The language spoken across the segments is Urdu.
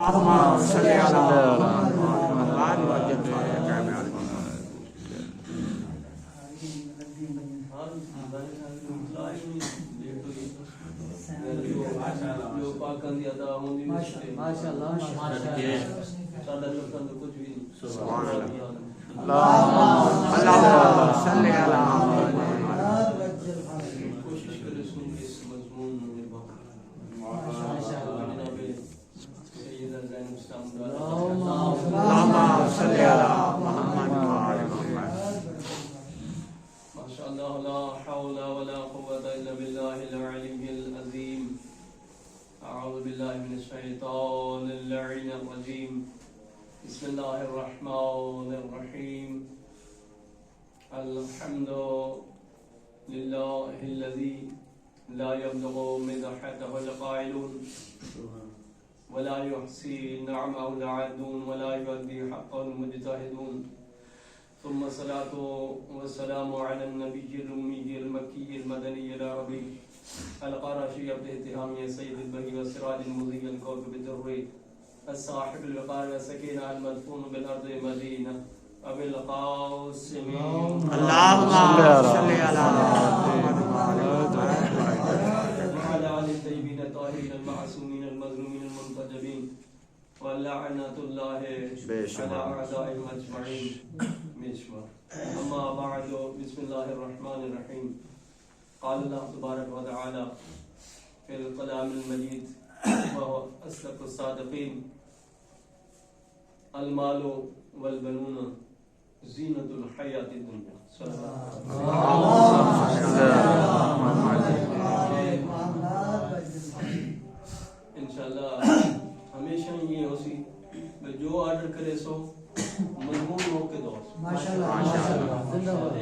اللهم صل على محمد وعجل فرجك اللهم صل على اللهم صل على محمد وعلى محمد. ما شاء الله لا حول ولا قوة إلا بالله العلي العظيم. أعوذ بالله من الشيطان اللعين الرجيم. بسم الله الرحمن الرحيم. الحمد لله الذي لا يبلغ مدحته القائلون ولا يحصي نعمه العادون ولا يؤدي حقه المجتهدون. ثم الصلاة والسلام على النبي الأمي المكي المدني العربي القرشي الاهتهام يا سيد البهي والسراج المضيء الكوكب الدري الصاحب الوقار والسكينة المدفون بالأرض مدينة أبي القاسم اللهم صل على محمد وعلى آل الطيبين الطاهرين المعصومين المظلومين المنتجبين ولعنة الله على أعدائهم أجمعين. أما بعد، بسم الله الرحمن الرحيم. قال الله تبارك وتعالى في الكلام المجيد وهو أصدق الصادقين: المال والبنون زينة الحياة الدنيا. انشاءاللہ ہمیشہ یہ ہو سی جو آرڈر کرے سو مضمون موقع دو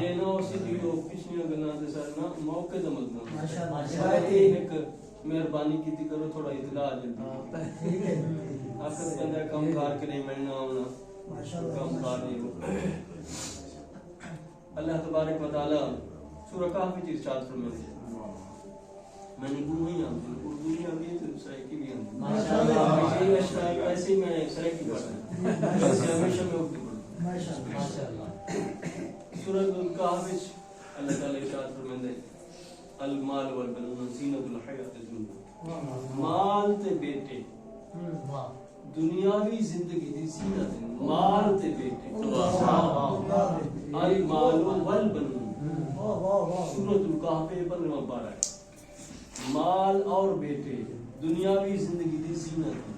یہ نہ ہو سی جو پچھلی گنا دے سر نہ موقع دا مضمون ایک مہربانی کی تھی کرو تھوڑا اطلاع جلدی آخر بندہ کم کار کرے ملنا ہونا کم کار نہیں ہو. اللہ تبارک و تعالی سورہ کہف میں ارشاد فرماتے ہیں میں نے گروہ ہی آمدی اردو ہی آمدی تو سرائکی بھی آمدی ماشاءاللہ ایسے ہی میں سرائکی پڑھتا ہوں ایسے ہمیشہ میں اردو پڑھتا ہوں. سورہ کہف میں اللہ تعالی ارشاد فرماتے ہیں: المال والبنون زینۃ الحیات الدنیا. مال تے بیٹے دنیاوی زندگی دی زینت ہے. مال تے بیٹے المال والبنون سورۃ الکہف 15 پارہ ہے. مال اور بیٹے دنیاوی زندگی دی زینت ہے.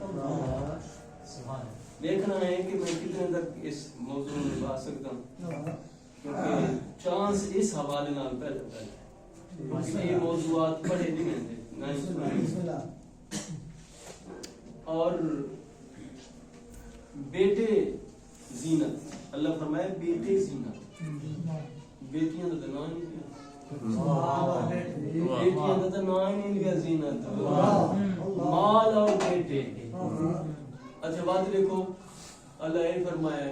دیکھنا ہے کہ میں کتنے تک اس موضوع میں بات سکتا ہوں کیونکہ چانس اس حوالے نال پیدا ہوتا ہے کیونکہ یہ موضوعات پڑھے نہیں ہیں اور بیٹے زینت. اللہ فرمائے بیٹے زینت. بیٹیاں تو نام نہیں لیا بیٹیاں تو نام نہیں لیا زینت. مال اور بیٹے. اچھا بات دیکھو اللہ یہ فرمایا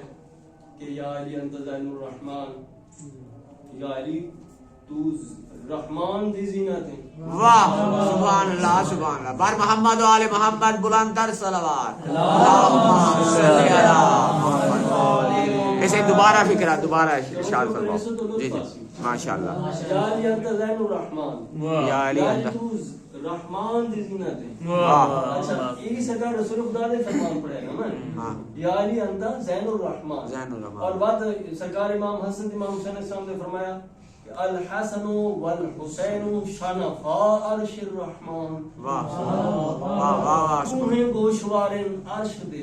کہ یا علی انت زین الرحمن. یا علی تو رحمان دی زینت ہے. واہ سبحان اللہ سبحان اللہ. بر محمد و آل محمد بلند تر صلوات. اللہم صل علی محمد. اسے دوبارہ فکرہ دوبارہ ارشاد فرماؤ. جی جی ماشاءاللہ. یا علی انت زین الرحمن. یا علی انت رحمان دی زینت ہے. واہ. اچھا یہ سکا رسول خدا دے فرمان پڑھے گا نا. یا علی انت زین الرحمن. زین الرحمن. اور بات سرکار امام حسن امام حسین السلام نے فرمایا الحسن والحسین شنفاء عرش الرحمن. واہ واہ واہ. انہیں گوشوارن عرش دے.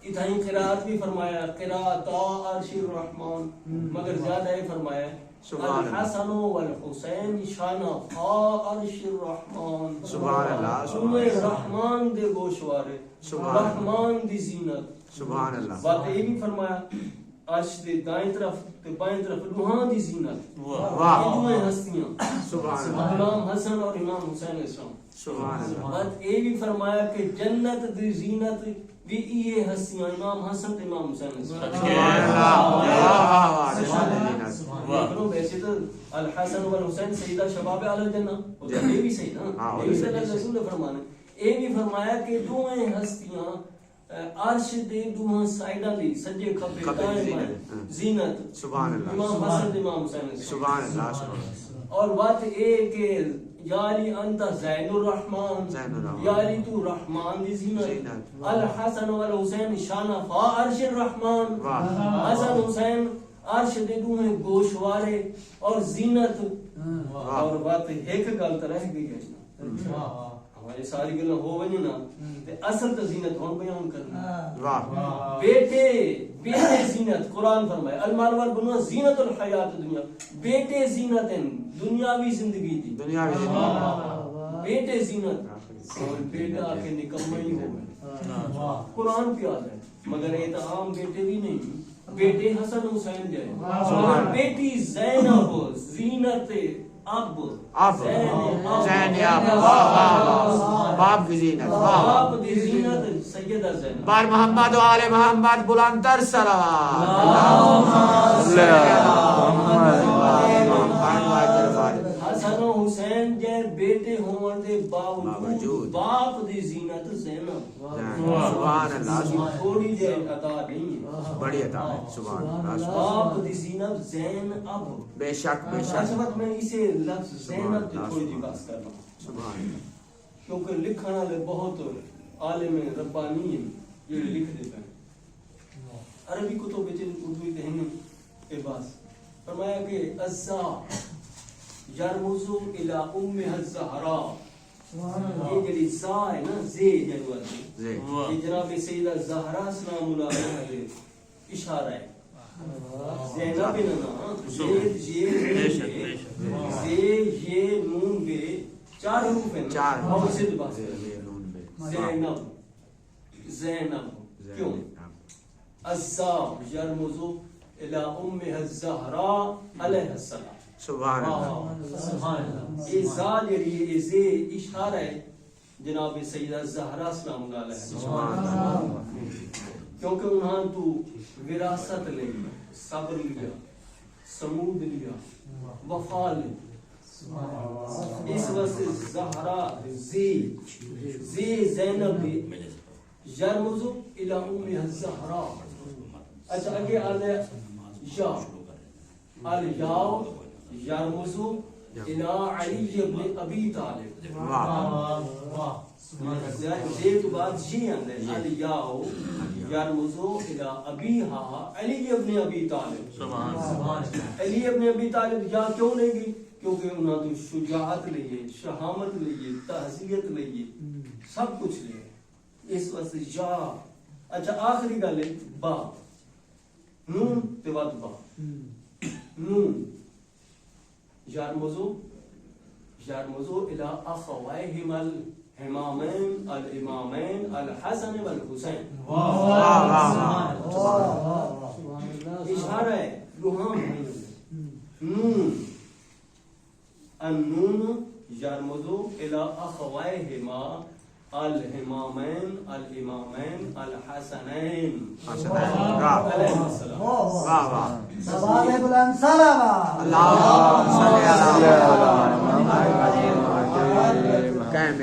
اتھائی قرآت بھی فرمایا قرآتا عرش الرحمن مگر زیادہ ہی فرمایا الحسن والحسین شنفاء عرش الرحمن. سبحان اللہ. انہیں رحمان دے گوشوارے رحمان دی زینت. سبحان اللہ. بات یہ بھی فرمایا عرش دے دائیں طرف تے بائیں طرف روحان دی زینت. واہ. یہ دوئے ہستیاں سبحان اللہ. امام حسن اور امام حسین السلام. سبحان اللہ. بات یہ بھی فرمایا کہ جنت دی زینت بھی یہ ہستیاں امام حسن تے امام حسین السلام. سبحان اللہ. واہ واہ. ویسے تو الحسن والحسین سیدہ شباب اہل الجنہ، یہ بھی صحیح نا، یہ بھی اللہ رسول نے فرمانا یہ بھی فرمایا کہ دوہیں ہستیاں عرش دے دوہاں سائیڈاں دی سجے کھبے دائیں بائیں زینت سبحان اللہ امام حسن امام حسین سبحان اللہ سبحان اللہ اور بات اے کہ یاری انت زین الرحمن یاری تو رحمان دی زینت الحسن والحسین شانہ فا عرش الرحمن حسن حسین عرش دے دوہیں گوشوارے اور زینت اور بات ایک گل تو رہ گئی ہے ہماری ساری گلیں ہو ونی نا تے اصل تو زینت ہون بیان کرنا بیٹے زینت قرآن فرمائے المال والبنون زینت الحیات دنیا بیٹے زینت ہیں دنیاوی زندگی دی بیٹے زینت اور بیٹا کے نکمہ ہی ہو گئے قرآن پیاد ہے مگر یہ تو عام بیٹے بھی نہیں بیٹے حسن حسین جائے مگر بیٹی زینب زینت اب زین باپ کی زینت باپ دی زینت سیدہ زینب بار محمد و آل محمد بلند تر صلوات حسن و حسین جے بیٹے ہون دے باوجود باپ دی زینت زینب سبحان اللہ تھوڑی جے عطا نہیں ہے بڑی عطا ہے سبحان اللہ باپ دی زینب زین اب بے شک بے شک میں اسے لفظ زینب تے تھوڑی جی بات کر رہا ہوں سبحان اللہ کیونکہ لکھنے والے بہت عالم ربانی ہیں یہ لکھ دیتے ہیں عربی کتب وچ اردو تے ہیں اے بات فرمایا کہ ازا یرمزو الی امہ الزہرا یہ جڑی زا ہے نا زے جنوال یہ جناب سیدہ زہرا سلام اللہ علیہ اشارہ ہے زینب بن نا زید یہ نون بے چار حروف ہیں چار اور صد بات زینب زینب کیوں الزا یرمزو الی امہ الزہرا علیہ السلام سبحان اللہ یہ ذات یہ زے اشارہ ہے جناب سیدہ زہرا سلام اللہ علیہ کیونکہ انہاں تو وراثت لئی صبر لیا سمود لیا وفا لیا اس واسطے زہرا زی زینب یرمزو الی امہ الزہرا اچھا آگے آلے یا آلے یاو یرمزو الی علی ابن ابی طالب یہ تو بات جی اندر علی یاو یرمزو الی ابیہا علی ابن ابی طالب علی ابن ابی طالب یا کیوں لے گی کیونکہ انہوں نے شجاعت لئیے شہامت لئیے تہذیت لئیے سب کچھ لئیے اس واسطے یا اچھا آخری گل ہے با نون تیوات با نون یرمزو الی اخویہم الامامین الحسن والحسین اشارہ ہے روحان نون النون یرمزو الی اخویہم الامامین الحسنین علیہ السلام سوال بلند صلوات اللہم صلی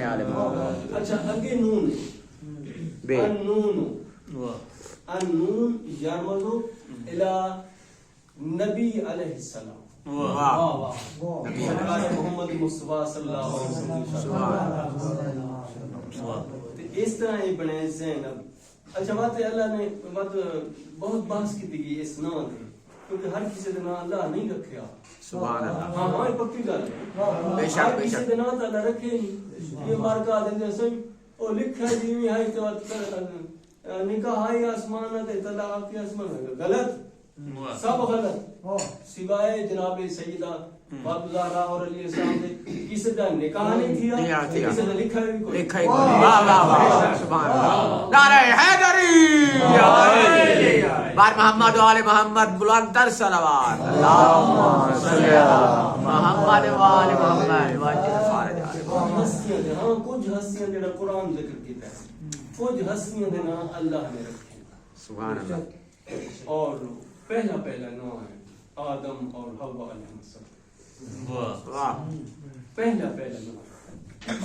علی محمد اچھا اگے نون بے النون یرمزو الی نبی علیہ السلام محمد مصطفیٰ صلی اللہ علیہ وسلم اس طرح ہی بنے زینب اچھا بات ہے اللہ نے بہت بحث کی تھی اس نام ہے کیونکہ ہر کسی دن اللہ نہیں رکھیا سبحان اللہ ہاں پکی گل ہے بے شک بے شک کسی دن اللہ رکھے نہیں یہ مارکا دیں سن او لکھا جی میں ہائی تو نکاح ہائی آسمان تے طلاق کی آسمان غلط سب غلط سوائے جناب سیدہ باب زہرا اور علی السلام دے کسی دا نکاح نہیں تھیا کسی دا لکھا بھی کوئی واہ واہ واہ سبحان اللہ نعرہ حیدری بار محمد و آل محمد بلند تر صلوات اللہم صلی علی محمد و آل محمد واجد فارج آل ہستیاں دے ہاں کچھ ہستیاں جڑا قرآن ذکر کیتا ہے کچھ ہستیاں دے نا اللہ نے رکھے سبحان اللہ اور پہلا نام ہے آدم اور حوا علیہ السلام واہ پہلا نام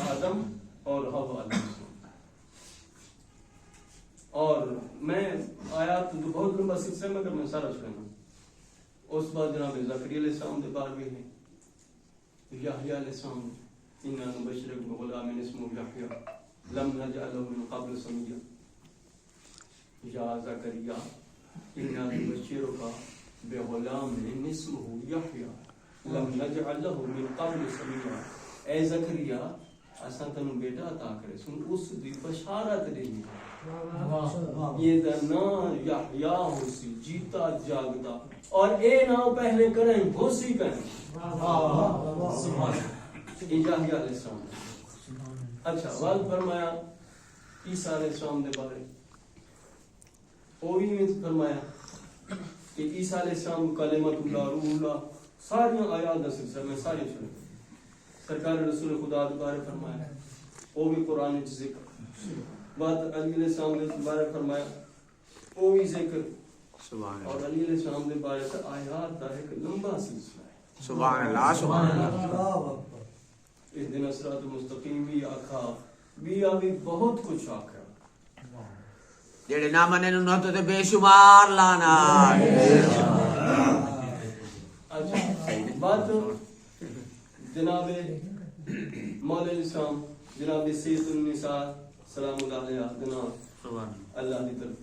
آدم اور حوا علیہ السلام اور میں آیات تو بہت لمبا سلسلہ میں میں سارا سنا. اس بعد جناب زکریا علیہ السلام کے بارے میں ہے یحییٰ علیہ السلام انا نبشرک بغلام اسمہ یحییٰ لم نجعل له من قبل سمیا. یا زکریا انا نبشرک بغلام اسمہ یحییٰ لم نجعل له من قبل سمیا. اے زکریا اساں تنوں بیٹا عطا کرے سن اس دی بشارت دینی یہ نا یحییٰ ہوسی جیتا جاگتا اور اے نام پہلے کریں ہوسی کریں. یحییٰ علیہ السلام. اچھا وال فرمایا عیسیٰ علیہ السلام دے بارے اوہی میں فرمایا کہ عیسیٰ علیہ السلام کلمۃ اللہ روح اللہ ساری آیات دا سلسلہ میں ساری سنے. سرکار رسول خدا دے بارے فرمایا وہ بھی قرآن وچ ذکر. بات علی علیہ السلام دے بارے فرمایا وہ بھی ذکر. اور علی علیہ السلام دے بارے سے آیات دا ایک لمبا سلسلہ ہے. سبحان اللہ سبحان اللہ. اهدنا الصراط المستقیم بھی آکھا بھی ابھی بہت کچھ آکھا. جڑے نہ منن انہاں تے بے شمار لانا. اچھا بات جناب مولا علیہ السلام جناب سید النساء سلام اللہ علیہ جناب اللہ دی طرف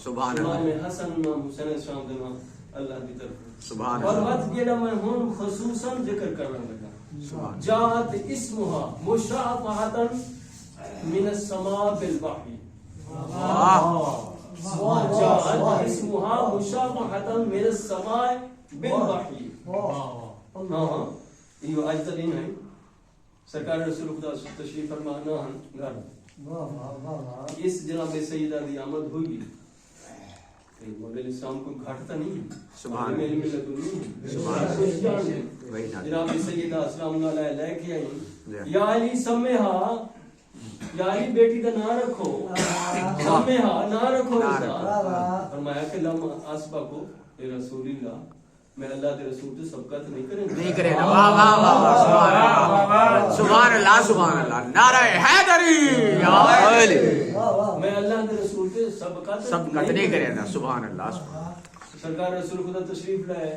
سبحان اللہ. امام حسن امام حسین علیہ السلام جناب اللہ دی طرف سبحان اور اللہ. بات جڑا میں ہوں خصوصاً ذکر کرنا لگا جاءت اسمها مشافہۃ من السماء بالوحی. جاءت اسمها مشافہۃ من السماء بالوحی. ہاں یہ آج تدین ہے سرکار رسول خدا تشریف فرمانا گھر اس جناب سیدہ دی آمد ہوئی. مولا علیہ السلام کو گھاٹتا نہیں. سبحان جناب سیدہ سلام اللہ علیہ لے کے آئی یا علی سمہا یا علی بیٹی کا نام رکھو سمہا نام رکھو. فرمایا کہ لم اسبقو رسول اللہ میں اللہ کے رسول سے سبقت نہیں کریں گا. واہ واہ واہ سبحان اللہ سبحان اللہ. نعرہ حیدری یا علی. میں اللہ کے رسول سے سبقت نہیں کرے گا. سبحان اللہ. سرکار رسول خدا تشریف لائے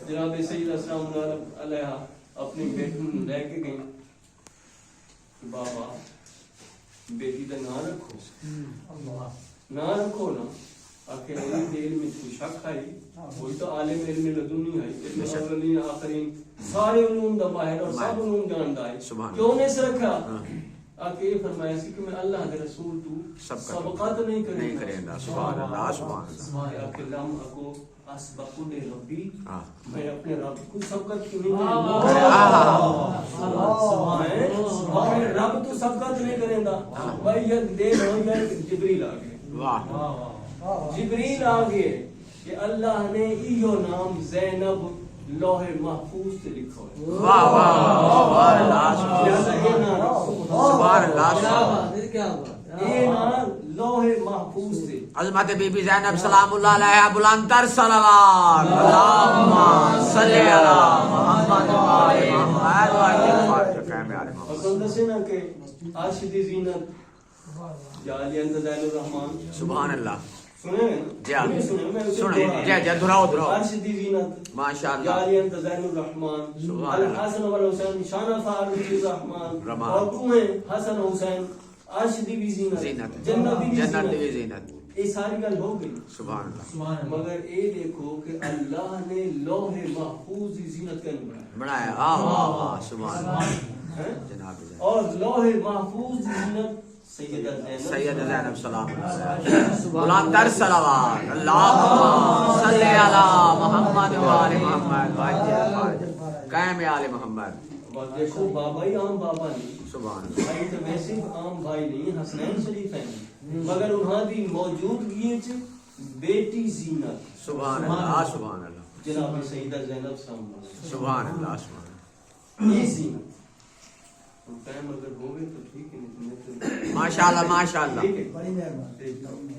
جناب سیدہ سلام اللہ علیہ اپنی بیٹی لے کے گئیں. بابا بیٹی کا نام رکھو نام رکھو نا. آخر علم میں کوئی شک آئی وہی تو عالم علم لدنی ہے. علم اولین آخرین سارے علوم دا باہر اور سب علوم جاندا ہے. کیوں نے سے رکھا آکے یہ فرمایا سی کہ میں اللہ کے رسول تو سبقت نہیں کرے گا. سبحان اللہ سبحان اللہ. آکے لم اکو اسبقو نے ربی میں اپنے رب کو سبقت کیوں نہیں کرے گا. اپنے رب تو سبقت نہیں کرے گا. بھائی یہ دیر ہو یا جبریل آگے. واہ جبریل آگے کہ اللہ نے ایو نام زینب لوح محفوظ سے لکھا ہے. واہ واہ سبحان اللہ. یہ نام لوح محفوظ سے عظمت بی بی زینب سلام اللہ علیہ بلند تر صلوات. اللہم صلی علی محمد و آل محمد و اور تم دسے نا کہ عاشقی زینت یا علی انت زین الرحمن. سبحان اللہ. سنیں سنیں جی دھراؤ دھراؤ. عاشقی زینت ماشاءاللہ. یا علی انت زین الرحمن الحسن والحسین شان فاروق الرحمن. اور تمہیں حسن حسین عاشقی بھی زینت جنت بھی زینت. یہ ساری گل ہو گئی. سبحان اللہ. مگر یہ دیکھو کہ اللہ نے لوح محفوظ کی زینت کا بنایا. واہ واہ سبحان اللہ. جناب اور لوح محفوظ کی زینت سیدہ زینب سلام بلند تر صلوات. اللہم صلی علی محمد و آل محمد قائم آل محمد. دیکھو بابا ہی عام بابا نہیں. سبحان اللہ. بھائی تو ویسے عام بھائی نہیں حسنین شریف ہیں مگر انہاں دی موجودگی وچ بیٹی زینت. سبحان اللہ سبحان اللہ. جناب سیدہ زینب سلام سبحان اللہ سبحان اللہ. یہ زینت ٹائم اگر ہوگے تو ٹھیک ہے. ماشاءاللہ ماشاءاللہ. ٹھیک ہے بڑی مہربانی.